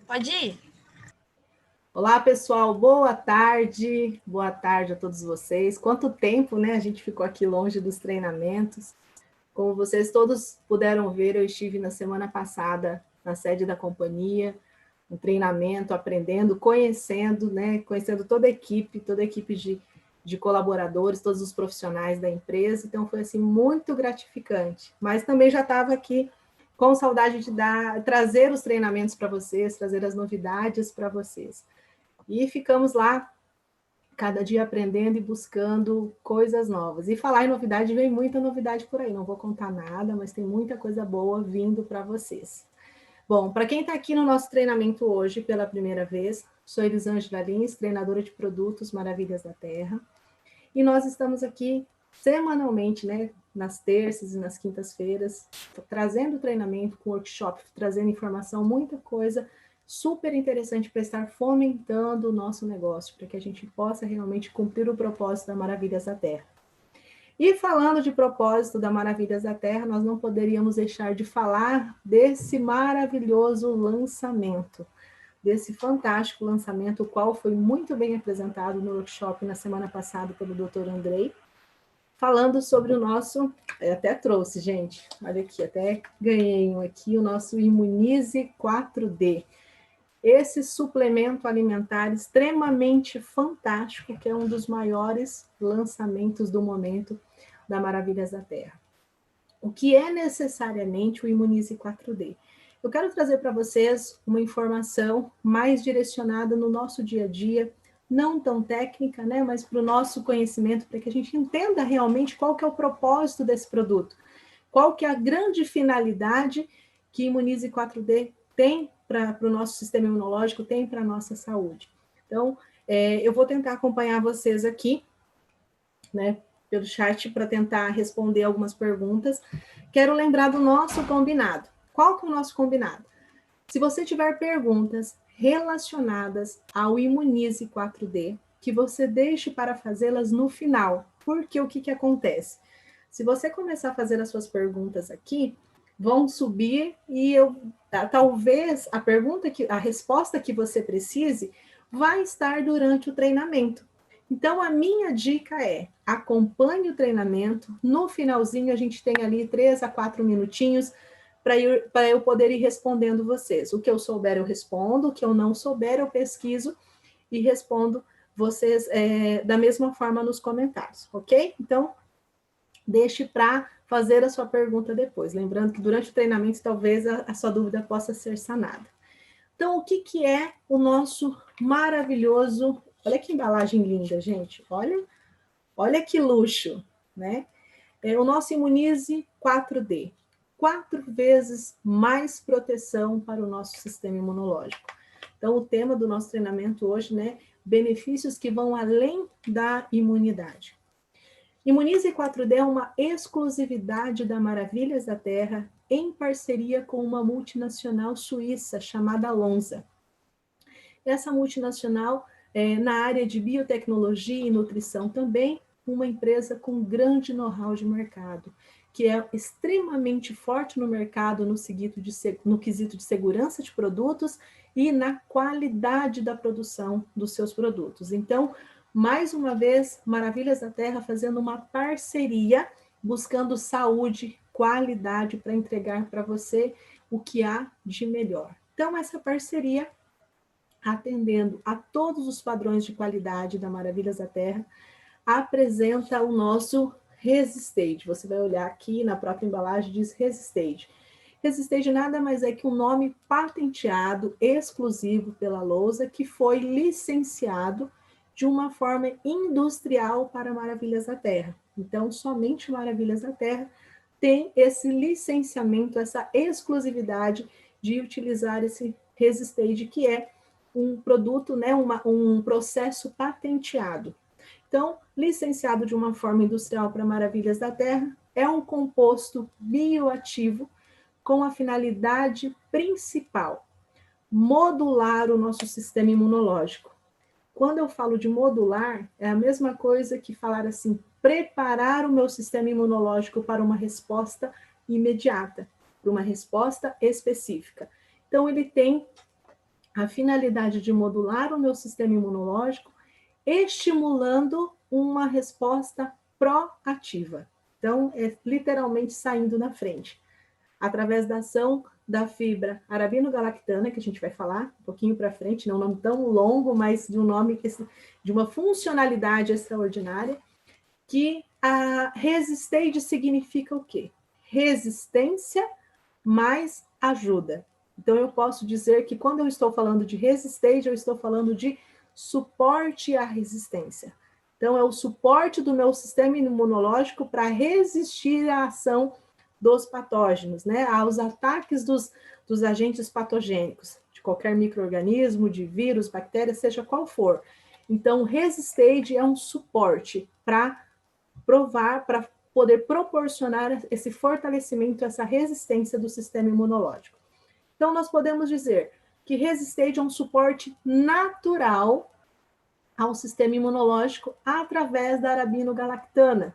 Pode ir. Olá, pessoal, boa tarde a todos vocês. Quanto tempo, né? A gente ficou aqui longe dos treinamentos. Como vocês todos puderam ver, eu estive na semana passada na sede da companhia, um treinamento, aprendendo, conhecendo, né? Conhecendo toda a equipe de colaboradores, todos os profissionais da empresa. Então, foi assim muito gratificante. Mas também já estava aqui com saudade de trazer os treinamentos para vocês, trazer as novidades para vocês. E ficamos lá, cada dia aprendendo e buscando coisas novas. E falar em novidade, vem muita novidade por aí. Não vou contar nada, mas tem muita coisa boa vindo para vocês. Bom, para quem está aqui no nosso treinamento hoje pela primeira vez, sou Elisângela Lins, treinadora de produtos Maravilhas da Terra. E nós estamos aqui semanalmente, né, nas terças e nas quintas-feiras, trazendo treinamento com workshop, trazendo informação, muita coisa super interessante para estar fomentando o nosso negócio, para que a gente possa realmente cumprir o propósito da Maravilhas da Terra. E falando de propósito da Maravilhas da Terra, nós não poderíamos deixar de falar desse maravilhoso lançamento, desse fantástico lançamento, o qual foi muito bem apresentado no workshop na semana passada pelo Dr. Andrei, falando sobre o nosso, até trouxe, gente, olha aqui, até ganhei aqui, o nosso Imunize 4D, esse suplemento alimentar extremamente fantástico, que é um dos maiores lançamentos do momento da Maravilhas da Terra. O que é necessariamente o Imunize 4D? Eu quero trazer para vocês uma informação mais direcionada no nosso dia a dia, não tão técnica, né, mas para o nosso conhecimento, para que a gente entenda realmente qual que é o propósito desse produto, qual que é a grande finalidade que Imunize 4D tem para o nosso sistema imunológico, tem para a nossa saúde. Então, eu vou tentar acompanhar vocês aqui, né, pelo chat, para tentar responder algumas perguntas. Quero lembrar do nosso combinado. Qual que é o nosso combinado? Se você tiver perguntas relacionadas ao Imunize 4D, que você deixe para fazê-las no final. Porque o que acontece? Se você começar a fazer as suas perguntas aqui, vão subir e talvez a resposta que você precise vai estar durante o treinamento. Então, a minha dica é, acompanhe o treinamento, no finalzinho a gente tem ali 3 a 4 minutinhos para eu poder ir respondendo vocês. O que eu souber eu respondo, o que eu não souber eu pesquiso e respondo vocês da mesma forma nos comentários, ok? Então, deixe para fazer a sua pergunta depois. Lembrando que durante o treinamento, talvez a sua dúvida possa ser sanada. Então, o que é o nosso maravilhoso... Olha que embalagem linda, gente. Olha que luxo, né? O nosso Imunize 4D. 4 vezes mais proteção para o nosso sistema imunológico. Então, o tema do nosso treinamento hoje, né? Benefícios que vão além da imunidade. Imunize 4D é uma exclusividade da Maravilhas da Terra em parceria com uma multinacional suíça chamada Lonza. Essa multinacional, na área de biotecnologia e nutrição também, uma empresa com grande know-how de mercado, que é extremamente forte no mercado no quesito de segurança de produtos e na qualidade da produção dos seus produtos. Então, mais uma vez, Maravilhas da Terra fazendo uma parceria, buscando saúde, qualidade para entregar para você o que há de melhor. Então, essa parceria, atendendo a todos os padrões de qualidade da Maravilhas da Terra, apresenta o nosso Resistage. Você vai olhar aqui na própria embalagem, diz Resistage. Resistage nada mais é que um nome patenteado, exclusivo pela Lonza, que foi licenciado de uma forma industrial para Maravilhas da Terra. Então, somente Maravilhas da Terra tem esse licenciamento, essa exclusividade de utilizar esse Resistage, que é um produto, né, um processo patenteado. Então, licenciado de uma forma industrial para Maravilhas da Terra, é um composto bioativo com a finalidade principal, modular o nosso sistema imunológico. Quando eu falo de modular, é a mesma coisa que falar assim, preparar o meu sistema imunológico para uma resposta imediata, para uma resposta específica. Então, ele tem a finalidade de modular o meu sistema imunológico, estimulando uma resposta proativa. Então, é literalmente saindo na frente, através da ação da fibra arabinogalactana, que a gente vai falar um pouquinho para frente, não é um nome tão longo, mas de um nome de uma funcionalidade extraordinária, que a Resistade significa o quê? Resistência mais ajuda. Então, eu posso dizer que quando eu estou falando de Resistade, eu estou falando de suporte à resistência. Então, é o suporte do meu sistema imunológico para resistir à ação dos patógenos, né? Aos ataques dos agentes patogênicos, de qualquer micro-organismo, de vírus, bactéria, seja qual for. Então, Resistade é um suporte para poder proporcionar esse fortalecimento, essa resistência do sistema imunológico. Então, nós podemos dizer que Resistade é um suporte natural ao sistema imunológico através da arabinogalactana,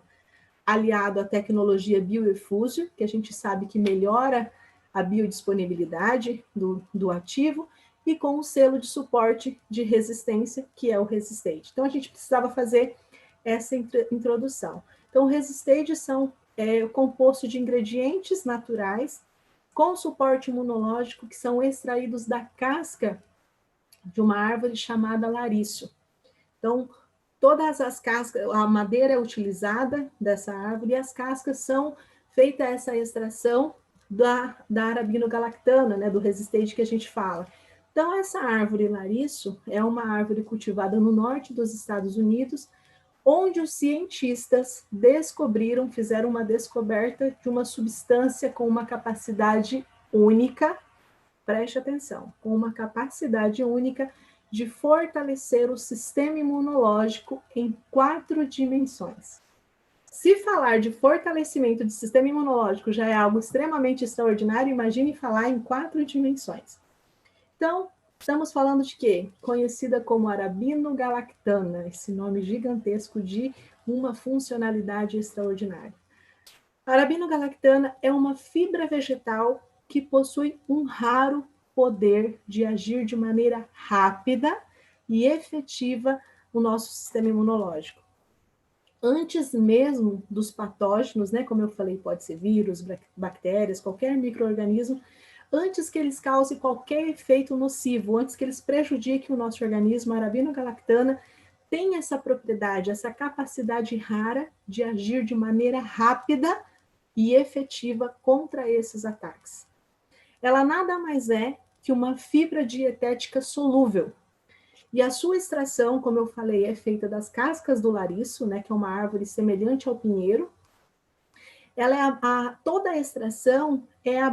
aliado à tecnologia bioefúsio, que a gente sabe que melhora a biodisponibilidade do ativo, e com o selo de suporte de resistência, que é o Resistade. Então, a gente precisava fazer essa introdução. Então, o Resistade são composto de ingredientes naturais com suporte imunológico que são extraídos da casca de uma árvore chamada larício. Então, todas as cascas, a madeira é utilizada dessa árvore e as cascas são feita essa extração da arabinogalactana, né, do Resistade que a gente fala. Então, essa árvore larício é uma árvore cultivada no norte dos Estados Unidos, onde os cientistas fizeram uma descoberta de uma substância com uma capacidade única, preste atenção, com uma capacidade única de fortalecer o sistema imunológico em 4 dimensões. Se falar de fortalecimento do sistema imunológico já é algo extremamente extraordinário, imagine falar em 4 dimensões. Então, estamos falando de quê? Conhecida como arabinogalactana, esse nome gigantesco de uma funcionalidade extraordinária. A arabinogalactana é uma fibra vegetal que possui um raro poder de agir de maneira rápida e efetiva no nosso sistema imunológico. Antes mesmo dos patógenos, né, como eu falei, pode ser vírus, bactérias, qualquer micro-organismo, antes que eles causem qualquer efeito nocivo, antes que eles prejudiquem o nosso organismo, a arabinogalactana tem essa propriedade, essa capacidade rara de agir de maneira rápida e efetiva contra esses ataques. Ela nada mais é que uma fibra dietética solúvel. E a sua extração, como eu falei, é feita das cascas do lariço, né, que é uma árvore semelhante ao pinheiro. Ela é toda a extração é a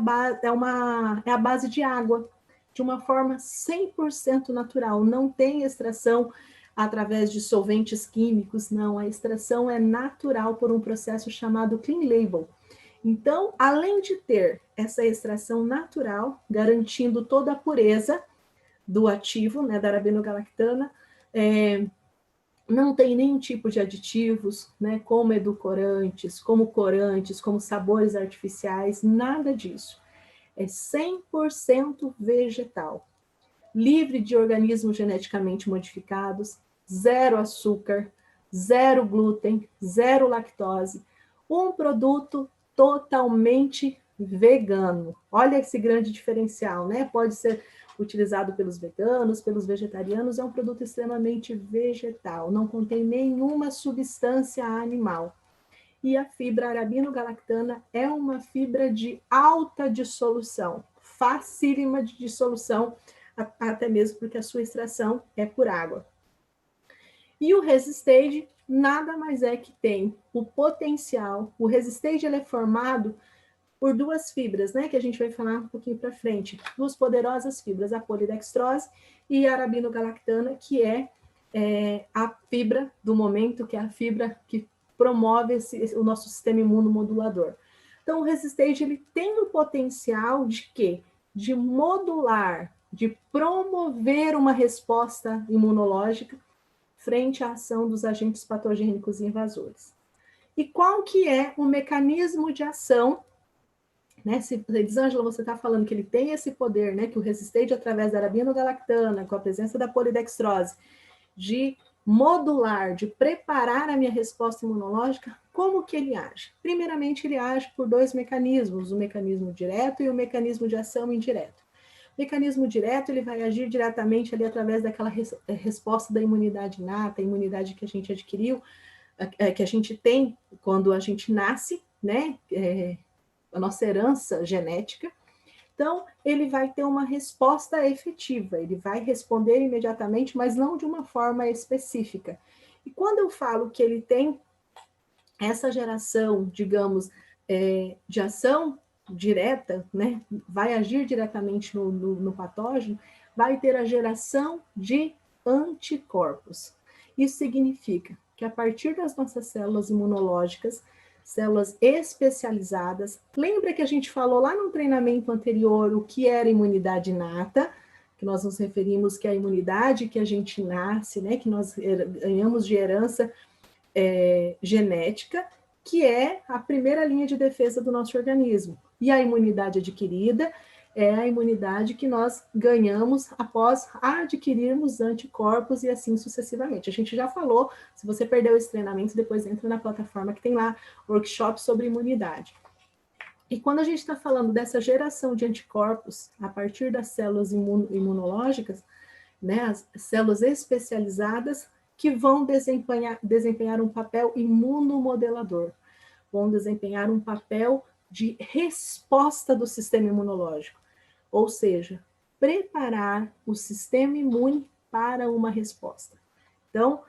base de água, de uma forma 100% natural. Não tem extração através de solventes químicos, não. A extração é natural por um processo chamado clean label. Então, além de ter essa extração natural, garantindo toda a pureza do ativo, né, da arabinogalactana, não tem nenhum tipo de aditivos, né, como edulcorantes, como corantes, como sabores artificiais, nada disso. É 100% vegetal, livre de organismos geneticamente modificados, zero açúcar, zero glúten, zero lactose, um produto totalmente vegano. Olha esse grande diferencial, né? Pode ser utilizado pelos veganos, pelos vegetarianos, é um produto extremamente vegetal, não contém nenhuma substância animal. E a fibra arabinogalactana é uma fibra de alta dissolução, facílima de dissolução, até mesmo porque a sua extração é por água. E o Resistade nada mais é que tem o potencial, o Resistade ele é formado por 2 fibras, né, que a gente vai falar um pouquinho para frente, 2 poderosas fibras, a polidextrose e a arabinogalactana, que é a fibra do momento, que é a fibra que promove o nosso sistema imunomodulador. Então, o Resistade ele tem o potencial de quê? De modular, de promover uma resposta imunológica frente à ação dos agentes patogênicos invasores. E qual que é o mecanismo de ação né? Se, Elisângela, você está falando que ele tem esse poder, né? Que o Resistade, através da arabinogalactana, com a presença da polidextrose, de modular, de preparar a minha resposta imunológica, como que ele age? Primeiramente, ele age por dois mecanismos, o mecanismo direto e o mecanismo de ação indireto. O mecanismo direto, ele vai agir diretamente ali através daquela resposta da imunidade inata, a imunidade que a gente adquiriu, que a gente tem quando a gente nasce, né? A nossa herança genética. Então, ele vai ter uma resposta efetiva, ele vai responder imediatamente, mas não de uma forma específica. E quando eu falo que ele tem essa geração, digamos, de ação direta, né, vai agir diretamente no patógeno, vai ter a geração de anticorpos. Isso significa que a partir das nossas células imunológicas, células especializadas, lembra que a gente falou lá no treinamento anterior o que era imunidade inata, que nós nos referimos que é a imunidade que a gente nasce, né, que nós ganhamos de herança genética, que é a primeira linha de defesa do nosso organismo. E a imunidade adquirida é a imunidade que nós ganhamos após adquirirmos anticorpos e assim sucessivamente. A gente já falou, se você perdeu esse treinamento, depois entra na plataforma que tem lá workshop sobre imunidade. E quando a gente está falando dessa geração de anticorpos a partir das células imunológicas, né, as células especializadas que vão desempenhar um papel imunomodelador, vão desempenhar um papel de resposta do sistema imunológico, ou seja, preparar o sistema imune para uma resposta. Então,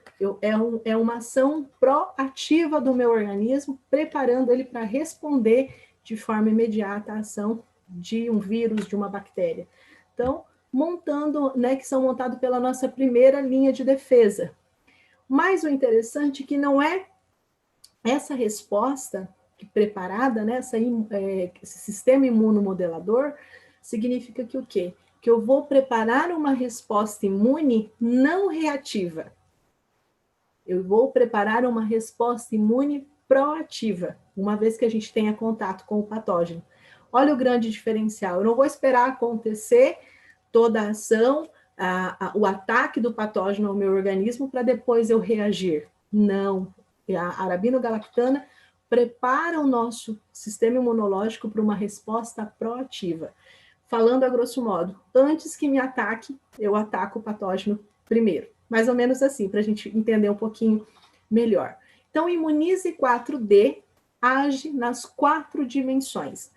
é uma ação proativa do meu organismo, preparando ele para responder de forma imediata à ação de um vírus, de uma bactéria. Então, montando, né, que são montados pela nossa primeira linha de defesa. Mas o interessante é que não é essa resposta preparada, né, esse sistema imunomodelador, significa que o quê? Que eu vou preparar uma resposta imune não reativa. Eu vou preparar uma resposta imune proativa, uma vez que a gente tenha contato com o patógeno. Olha o grande diferencial. Eu não vou esperar acontecer toda a ação, o ataque do patógeno ao meu organismo para depois eu reagir. Não. A arabinogalactana prepara o nosso sistema imunológico para uma resposta proativa. Falando a grosso modo, antes que me ataque, eu ataco o patógeno primeiro. Mais ou menos assim, para a gente entender um pouquinho melhor. Então, Imunize 4D age nas 4 dimensões,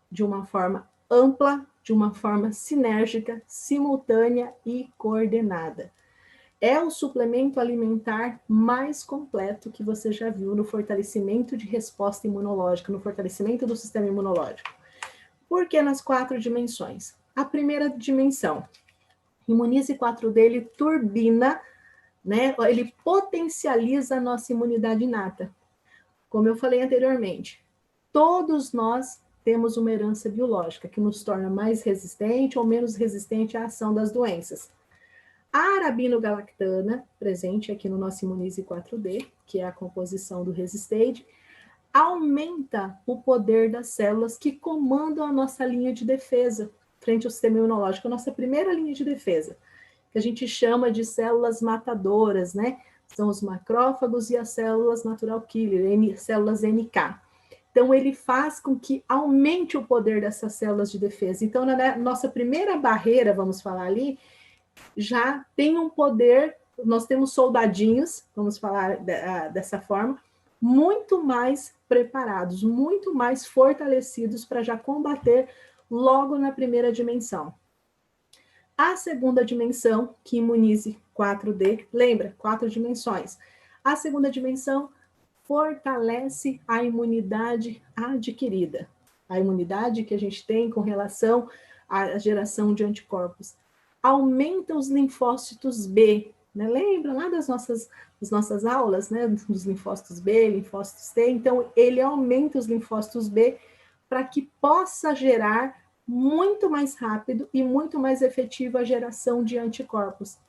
de uma forma ampla, de uma forma sinérgica, simultânea e coordenada. É o suplemento alimentar mais completo que você já viu no fortalecimento de resposta imunológica, no fortalecimento do sistema imunológico. Por que nas 4 dimensões? A primeira dimensão, Imunize 4D, ele turbina, né? Ele potencializa a nossa imunidade inata. Como eu falei anteriormente, todos nós temos uma herança biológica que nos torna mais resistente ou menos resistente à ação das doenças. A arabinogalactana, presente aqui no nosso Imunize 4D, que é a composição do Resistade, aumenta o poder das células que comandam a nossa linha de defesa frente ao sistema imunológico, a nossa primeira linha de defesa, que a gente chama de células matadoras, né? São os macrófagos e as células natural killer, células NK. Então, ele faz com que aumente o poder dessas células de defesa. Então, na nossa primeira barreira, vamos falar ali, já tem um poder, nós temos soldadinhos, vamos falar dessa forma, muito mais preparados, muito mais fortalecidos para já combater logo na primeira dimensão. A segunda dimensão, que Imunize 4D, lembra, 4 dimensões. A segunda dimensão fortalece a imunidade adquirida, a imunidade que a gente tem com relação à geração de anticorpos. Aumenta os linfócitos B, né? Lembra lá das nossas aulas, né? Dos linfócitos B, linfócitos T. Então, ele aumenta os linfócitos B para que possa gerar muito mais rápido e muito mais efetiva a geração de anticorpos,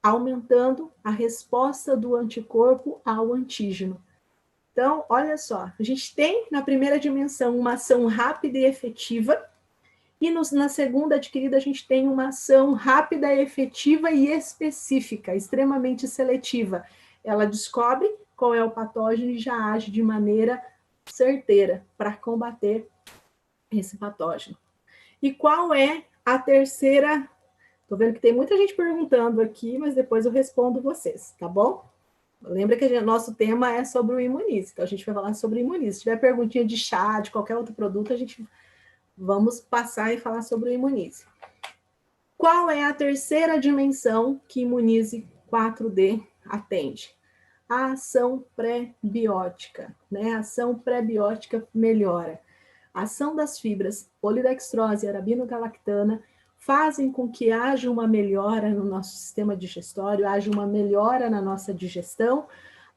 aumentando a resposta do anticorpo ao antígeno. Então, olha só, a gente tem na primeira dimensão uma ação rápida e efetiva, e na segunda adquirida a gente tem uma ação rápida, efetiva e específica, extremamente seletiva. Ela descobre qual é o patógeno e já age de maneira certeira para combater esse patógeno. E qual é a terceira? Estou vendo que tem muita gente perguntando aqui, mas depois eu respondo vocês, tá bom? Lembra que nosso tema é sobre o Imunize, então a gente vai falar sobre o Imunize. Se tiver perguntinha de chá, de qualquer outro produto, a gente vamos passar e falar sobre o Imunize. Qual é a terceira dimensão que Imunize 4D atende? A ação pré-biótica, né? A ação pré-biótica melhora. A ação das fibras polidextrose e arabinogalactana fazem com que haja uma melhora no nosso sistema digestório, haja uma melhora na nossa digestão,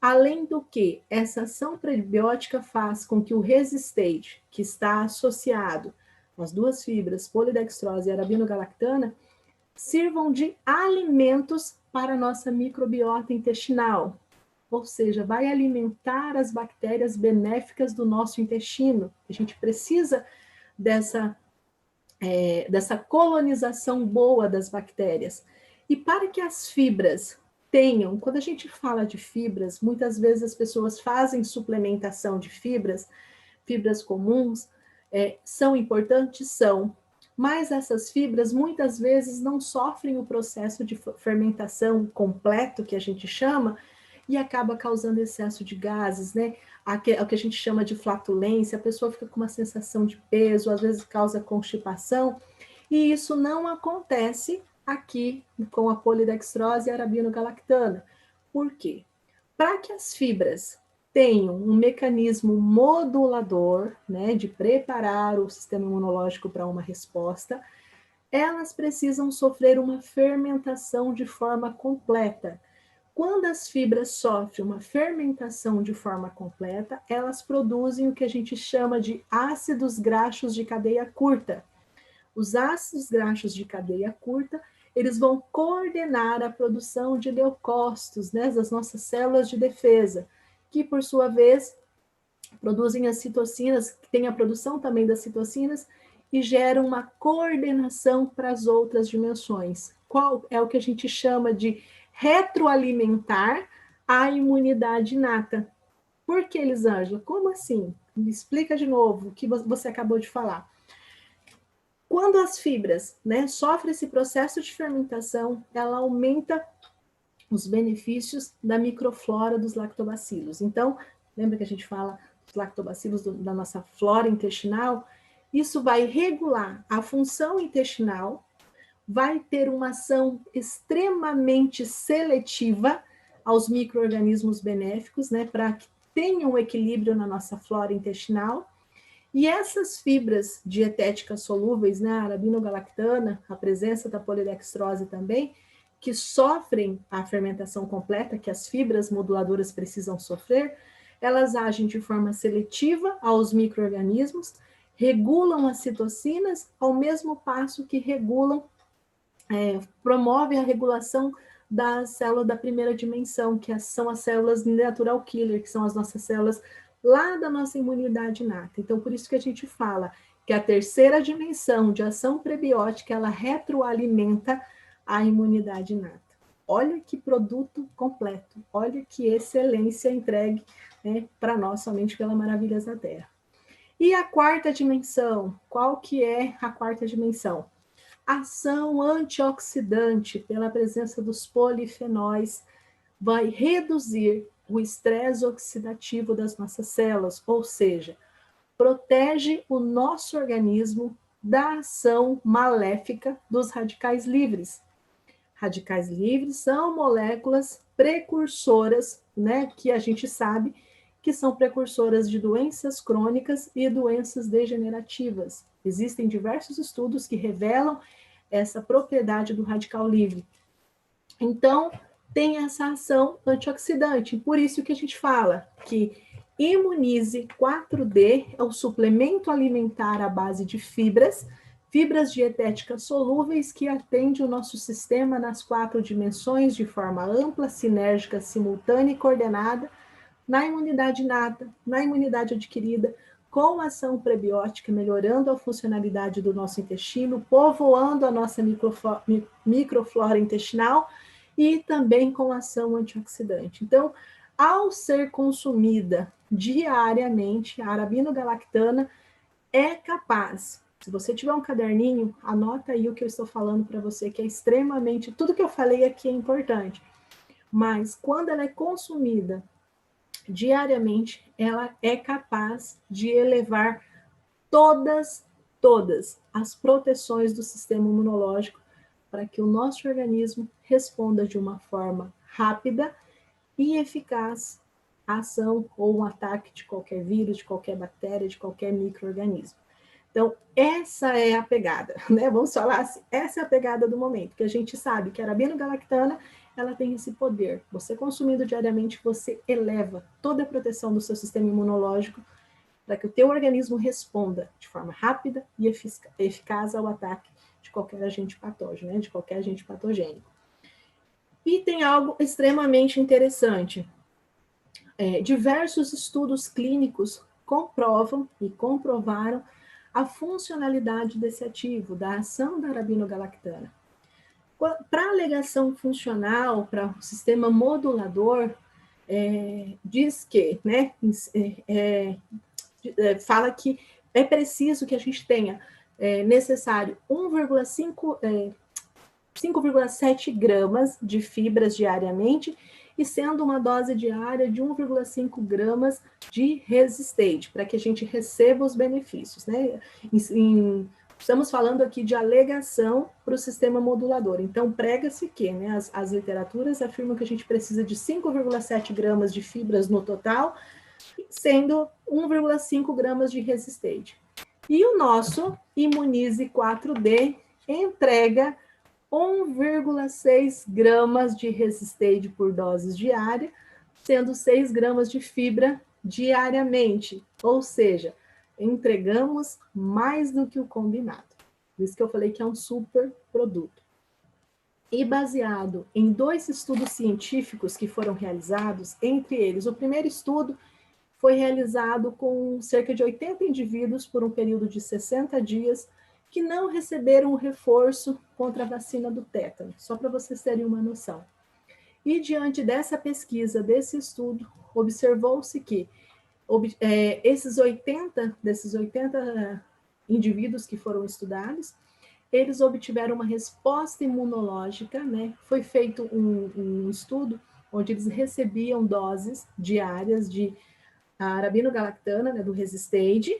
além do que essa ação prebiótica faz com que o resistente, que está associado às duas fibras, polidextrose e arabinogalactana, sirvam de alimentos para a nossa microbiota intestinal, ou seja, vai alimentar as bactérias benéficas do nosso intestino. A gente precisa dessa colonização boa das bactérias. E para que as fibras tenham, quando a gente fala de fibras, muitas vezes as pessoas fazem suplementação de fibras comuns, são importantes? São. Mas essas fibras muitas vezes não sofrem o processo de fermentação completo, que a gente chama, e acaba causando excesso de gases, né? O que a gente chama de flatulência, a pessoa fica com uma sensação de peso, às vezes causa constipação, e isso não acontece aqui com a polidextrose e a arabinogalactana. Por quê? Para que as fibras tenham um mecanismo modulador, né, de preparar o sistema imunológico para uma resposta, elas precisam sofrer uma fermentação de forma completa. Quando as fibras sofrem uma fermentação de forma completa, elas produzem o que a gente chama de ácidos graxos de cadeia curta. Os ácidos graxos de cadeia curta, eles vão coordenar a produção de leucócitos, né, das nossas células de defesa, que por sua vez produzem as citocinas, que tem a produção também das citocinas, e geram uma coordenação para as outras dimensões. Qual é o que a gente chama de retroalimentar a imunidade inata? Por que, Elisângela? Como assim? Me explica de novo o que você acabou de falar. Quando as fibras, né, sofrem esse processo de fermentação, ela aumenta os benefícios da microflora dos lactobacilos. Então, lembra que a gente fala dos lactobacilos da nossa flora intestinal? Isso vai regular a função intestinal, vai ter uma ação extremamente seletiva aos micro-organismos benéficos, né, para que tenham um equilíbrio na nossa flora intestinal. E essas fibras dietéticas solúveis, né, a arabinogalactana, a presença da polidextrose também, que sofrem a fermentação completa, que as fibras moduladoras precisam sofrer, elas agem de forma seletiva aos micro-organismos, regulam as citocinas, ao mesmo passo que regulam, promovem a regulação das células da primeira dimensão, que são as células natural killer, que são as nossas células lá da nossa imunidade inata. Então, por isso que a gente fala que a terceira dimensão de ação prebiótica, ela retroalimenta a imunidade inata. Olha que produto completo, olha que excelência entregue, né, para nós, somente pela Maravilhas da Terra. E a quarta dimensão, qual que é a quarta dimensão? Ação antioxidante pela presença dos polifenóis vai reduzir o estresse oxidativo das nossas células, ou seja, protege o nosso organismo da ação maléfica dos radicais livres. Radicais livres são moléculas precursoras, né, que a gente sabe que são precursoras de doenças crônicas e doenças degenerativas. Existem diversos estudos que revelam essa propriedade do radical livre. Então, tem essa ação antioxidante. Por isso que a gente fala que Imunize 4D é o suplemento alimentar à base de fibras dietéticas solúveis que atende o nosso sistema nas 4 dimensões de forma ampla, sinérgica, simultânea e coordenada, na imunidade inata, na imunidade adquirida, com ação prebiótica, melhorando a funcionalidade do nosso intestino, povoando a nossa microflora intestinal e também com ação antioxidante. Então, ao ser consumida diariamente, a arabinogalactana é capaz. Se você tiver um caderninho, anota aí o que eu estou falando para você, que é extremamente... Tudo que eu falei aqui é importante. Mas quando ela é consumida diariamente, ela é capaz de elevar todas as proteções do sistema imunológico para que o nosso organismo responda de uma forma rápida e eficaz à ação ou um ataque de qualquer vírus, de qualquer bactéria, de qualquer micro-organismo. Então, essa é a pegada, né? Vamos falar assim, essa é a pegada do momento, que a gente sabe que a arabinogalactana, ela tem esse poder. Você consumindo diariamente, você eleva toda a proteção do seu sistema imunológico para que o teu organismo responda de forma rápida e eficaz ao ataque de qualquer agente patógeno, né? De qualquer agente patogênico. E tem algo extremamente interessante. Diversos estudos clínicos comprovam e comprovaram a funcionalidade desse ativo, da ação da arabinogalactana. Para a alegação funcional, para o sistema modulador, diz que, né, fala que é preciso que a gente tenha necessário 5,7 gramas de fibras diariamente, e sendo uma dose diária de 1,5 gramas de resistente, para que a gente receba os benefícios, né? Estamos falando aqui de alegação para o sistema modulador. Então, prega-se que, né, as literaturas afirmam que a gente precisa de 5,7 gramas de fibras no total, sendo 1,5 gramas de resistente. E o nosso Imunize 4D entrega 1,6 gramas de resistente por doses diária, sendo 6 gramas de fibra diariamente. Ou seja, entregamos mais do que o combinado. Por isso que eu falei que é um super produto. E baseado em 2 estudos científicos que foram realizados, entre eles, o primeiro estudo foi realizado com cerca de 80 indivíduos por um período de 60 dias, que não receberam o reforço contra a vacina do tétano, só para vocês terem uma noção. E diante dessa pesquisa, desse estudo, observou-se que desses 80 indivíduos que foram estudados, eles obtiveram uma resposta imunológica, né? Foi feito um estudo onde eles recebiam doses diárias de arabinogalactana, né, do Resistade,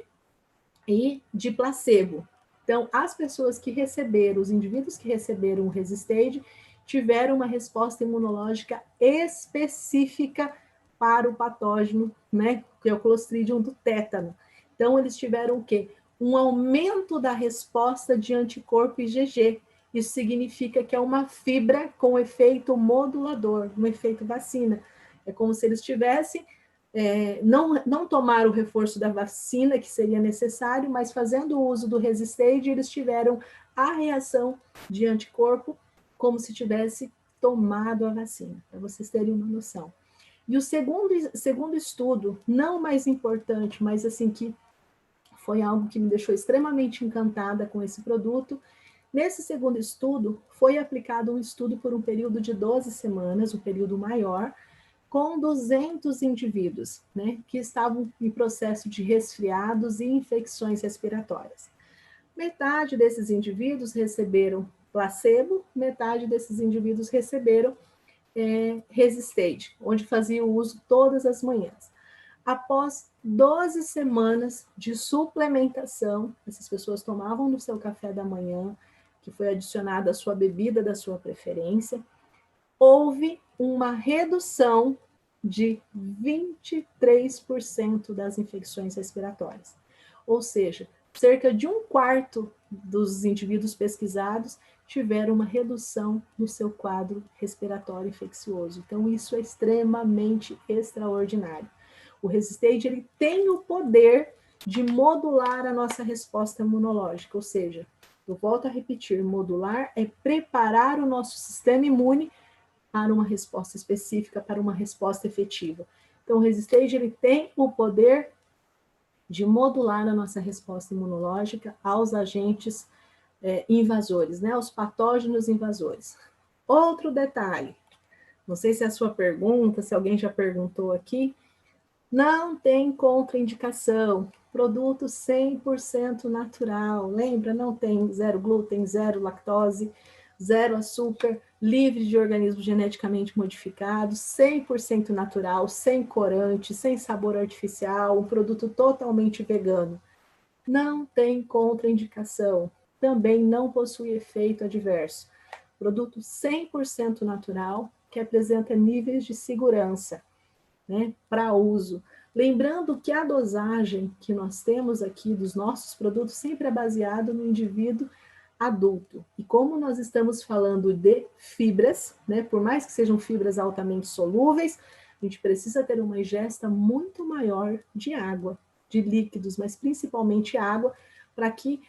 e de placebo. Então, as pessoas que receberam, os indivíduos que receberam o Resistade, tiveram uma resposta imunológica específica para o patógeno, né, que é o Clostridium do tétano. Então, eles tiveram o quê? Um aumento da resposta de anticorpo IgG. Isso significa que é uma fibra com efeito modulador, um efeito vacina. É como se eles tivessem não tomar o reforço da vacina, que seria necessário, mas fazendo o uso do Resistade, eles tiveram a reação de anticorpo como se tivesse tomado a vacina, para vocês terem uma noção. E o segundo estudo, não mais importante, mas assim que foi algo que me deixou extremamente encantada com esse produto, nesse segundo estudo, foi aplicado um estudo por um período de 12 semanas, um período maior, com 200 indivíduos, né, que estavam em processo de resfriados e infecções respiratórias. Metade desses indivíduos receberam placebo, metade desses indivíduos receberam Resistade, onde fazia o uso todas as manhãs. Após 12 semanas de suplementação, essas pessoas tomavam no seu café da manhã, que foi adicionado à sua bebida da sua preferência, houve uma redução de 23% das infecções respiratórias. Ou seja, cerca de 1/4 dos indivíduos pesquisados tiveram uma redução no seu quadro respiratório infeccioso. Então, isso é extremamente extraordinário. O Resistade, ele tem o poder de modular a nossa resposta imunológica, ou seja, eu volto a repetir, modular é preparar o nosso sistema imune para uma resposta específica, para uma resposta efetiva. Então, o Resistage, ele tem o poder de modular a nossa resposta imunológica aos agentes invasores, né, aos patógenos invasores. Outro detalhe, não sei se é a sua pergunta, se alguém já perguntou aqui, não tem contraindicação, produto 100% natural, lembra? Não tem zero glúten, zero lactose, zero açúcar, livre de organismos geneticamente modificados, 100% natural, sem corante, sem sabor artificial, um produto totalmente vegano. Não tem contraindicação, também não possui efeito adverso. Produto 100% natural, que apresenta níveis de segurança, né, para uso. Lembrando que a dosagem que nós temos aqui dos nossos produtos sempre é baseado no indivíduo adulto. E como nós estamos falando de fibras, né, por mais que sejam fibras altamente solúveis, a gente precisa ter uma ingesta muito maior de água, de líquidos, mas principalmente água, para que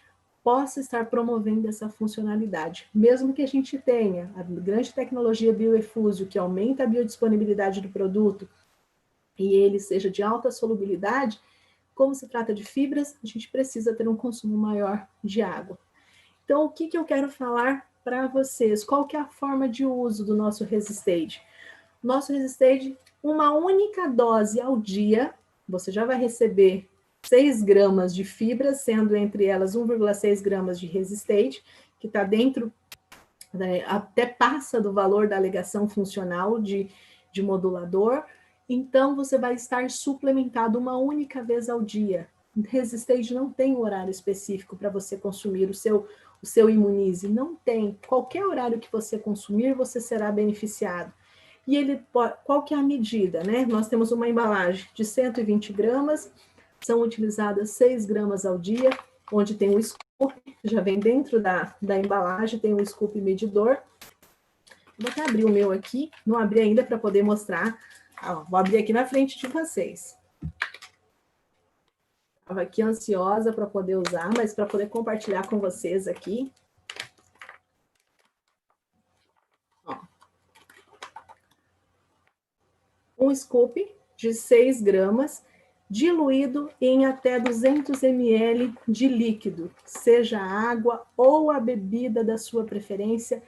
possa estar promovendo essa funcionalidade. Mesmo que a gente tenha a grande tecnologia bioefúsio, que aumenta a biodisponibilidade do produto, e ele seja de alta solubilidade, como se trata de fibras, a gente precisa ter um consumo maior de água. Então, o que eu quero falar para vocês? Qual que é a forma de uso do nosso Resistage? Nosso Resistage, uma única dose ao dia, você já vai receber 6 gramas de fibras, sendo entre elas 1,6 gramas de Resistage, que está dentro, né, até passa do valor da alegação funcional de modulador. Então, você vai estar suplementado uma única vez ao dia. Resistage não tem um horário específico para você consumir o seu imunize. Não tem. Qualquer horário que você consumir, você será beneficiado. E ele, qual que é a medida, né? Nós temos uma embalagem de 120 gramas, são utilizadas 6 gramas ao dia, onde tem um scoop, já vem dentro da embalagem, tem um scoop medidor. Vou até abrir o meu aqui, não abri ainda para poder mostrar. Vou abrir aqui na frente de vocês. Estava aqui ansiosa para poder usar, mas para poder compartilhar com vocês aqui. Ó. Um scoop de 6 gramas, diluído em até 200 ml de líquido, seja água ou a bebida da sua preferência,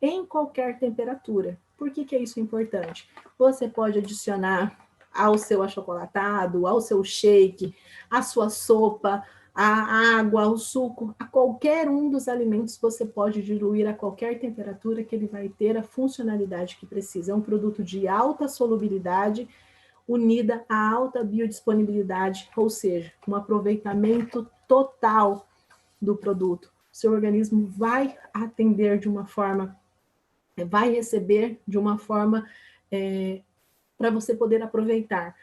em qualquer temperatura. Por que é isso importante? Você pode adicionar ao seu achocolatado, ao seu shake, à sua sopa, a água, o suco, a qualquer um dos alimentos você pode diluir a qualquer temperatura que ele vai ter a funcionalidade que precisa. É um produto de alta solubilidade unida a alta biodisponibilidade, ou seja, um aproveitamento total do produto. O seu organismo vai atender de uma forma, vai receber de uma forma para você poder aproveitar.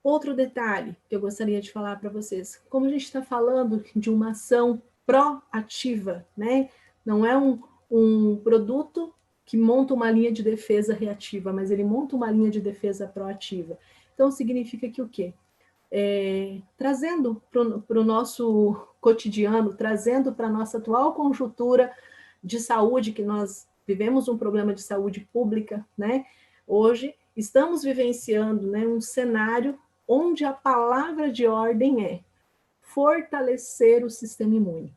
Outro detalhe que eu gostaria de falar para vocês, como a gente está falando de uma ação proativa, né? Não é um produto que monta uma linha de defesa reativa, mas ele monta uma linha de defesa proativa. Então, significa que o quê? Trazendo para o nosso cotidiano, trazendo para a nossa atual conjuntura de saúde, que nós vivemos um problema de saúde pública, né? Hoje, estamos vivenciando, né, um cenário onde a palavra de ordem é fortalecer o sistema imune.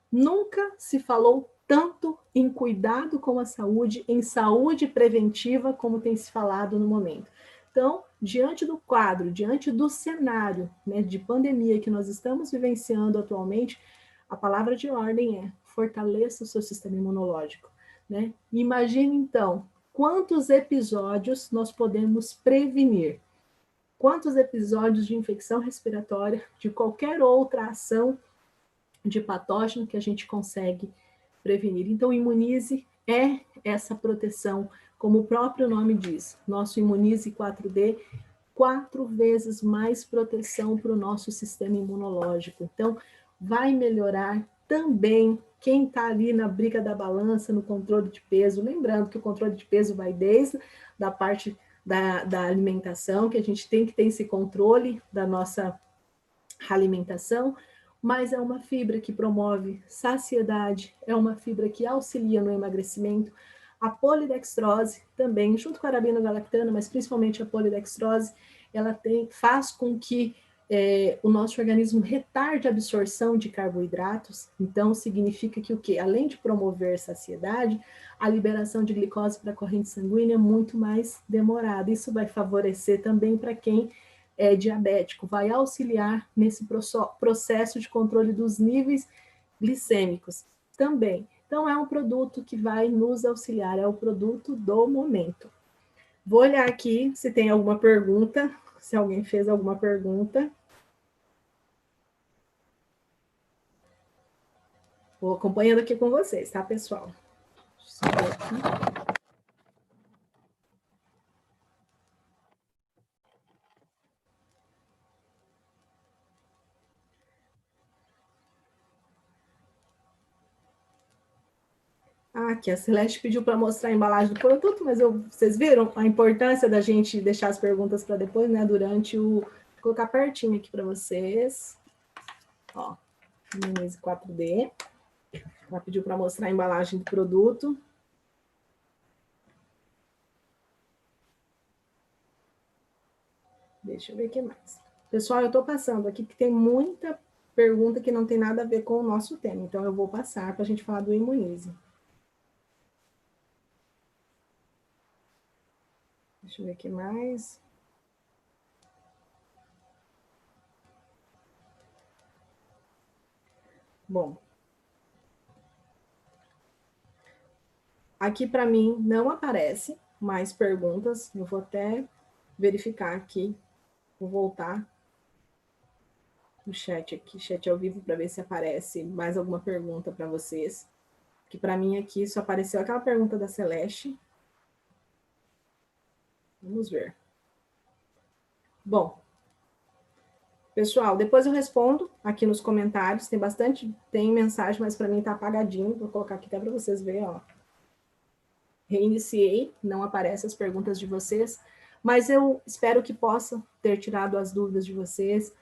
Nunca se falou tanto em cuidado com a saúde, em saúde preventiva, como tem se falado no momento. Então, diante do quadro, diante do cenário, né, de pandemia que nós estamos vivenciando atualmente, a palavra de ordem é fortaleça o seu sistema imunológico, né? Imagine, então, quantos episódios nós podemos prevenir. Quantos episódios de infecção respiratória, de qualquer outra ação de patógeno que a gente consegue prevenir. Então, o Imunize é essa proteção, como o próprio nome diz. Nosso Imunize 4D, 4 vezes mais proteção para o nosso sistema imunológico. Então, vai melhorar também quem está ali na briga da balança, no controle de peso. Lembrando que o controle de peso vai desde da parte da alimentação, que a gente tem que ter esse controle da nossa alimentação, mas é uma fibra que promove saciedade, é uma fibra que auxilia no emagrecimento, A polidextrose também, junto com a arabinogalactana, mas principalmente a polidextrose, ela faz com que o nosso organismo retarde a absorção de carboidratos. Então, significa que o quê? Além de promover saciedade, a liberação de glicose para a corrente sanguínea é muito mais demorada. Isso vai favorecer também para quem é diabético, vai auxiliar nesse processo de controle dos níveis glicêmicos também. Então, é um produto que vai nos auxiliar, é o produto do momento. Vou olhar aqui se tem alguma pergunta, se alguém fez alguma pergunta. Vou acompanhando aqui com vocês, tá, pessoal? Só ver aqui. Aqui a Celeste pediu para mostrar a embalagem do produto, mas vocês viram a importância da gente deixar as perguntas para depois, né? Durante o... Vou colocar pertinho aqui para vocês. Ó, Imunise 4D. Ela pediu para mostrar a embalagem do produto. Deixa eu ver o que mais. Pessoal, eu estou passando aqui, porque tem muita pergunta que não tem nada a ver com o nosso tema. Então, eu vou passar para a gente falar do Imunize. Deixa eu ver o que mais. Bom. Aqui, para mim, não aparece mais perguntas. Eu vou até verificar aqui. Vou voltar no chat aqui, chat ao vivo, para ver se aparece mais alguma pergunta para vocês. Que para mim aqui só apareceu aquela pergunta da Celeste. Vamos ver. Bom, pessoal, depois eu respondo aqui nos comentários. Tem mensagem, mas para mim está apagadinho. Vou colocar aqui até para vocês verem, ó. Reiniciei, não aparecem as perguntas de vocês, mas eu espero que possa ter tirado as dúvidas de vocês.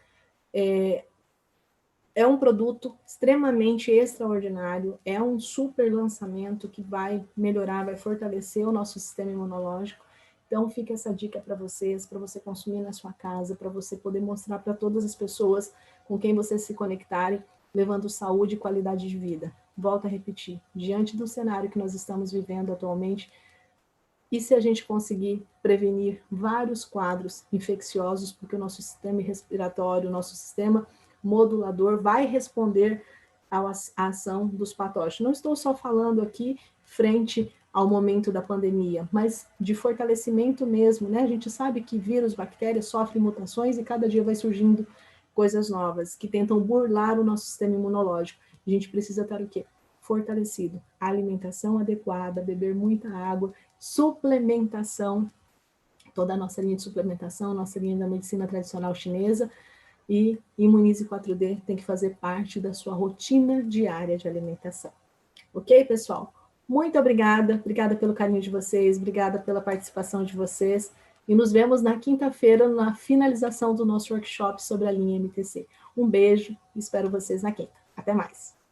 É um produto extremamente extraordinário, é um super lançamento que vai melhorar, vai fortalecer o nosso sistema imunológico. Então, fica essa dica para vocês, para você consumir na sua casa, para você poder mostrar para todas as pessoas com quem vocês se conectarem, levando saúde e qualidade de vida. Volto a repetir, diante do cenário que nós estamos vivendo atualmente, e se a gente conseguir prevenir vários quadros infecciosos, porque o nosso sistema respiratório, o nosso sistema modulador vai responder à ação dos patógenos. Não estou só falando aqui frente ao momento da pandemia, mas de fortalecimento mesmo, né? A gente sabe que vírus, bactérias sofrem mutações e cada dia vai surgindo coisas novas que tentam burlar o nosso sistema imunológico. A gente precisa estar o quê? Fortalecido. Alimentação adequada, beber muita água, suplementação, toda a nossa linha de suplementação, nossa linha da medicina tradicional chinesa, e Imunize 4D tem que fazer parte da sua rotina diária de alimentação. Ok, pessoal? Muito obrigada pelo carinho de vocês, obrigada pela participação de vocês, e nos vemos na quinta-feira na finalização do nosso workshop sobre a linha MTC. Um beijo, espero vocês na quinta. Até mais!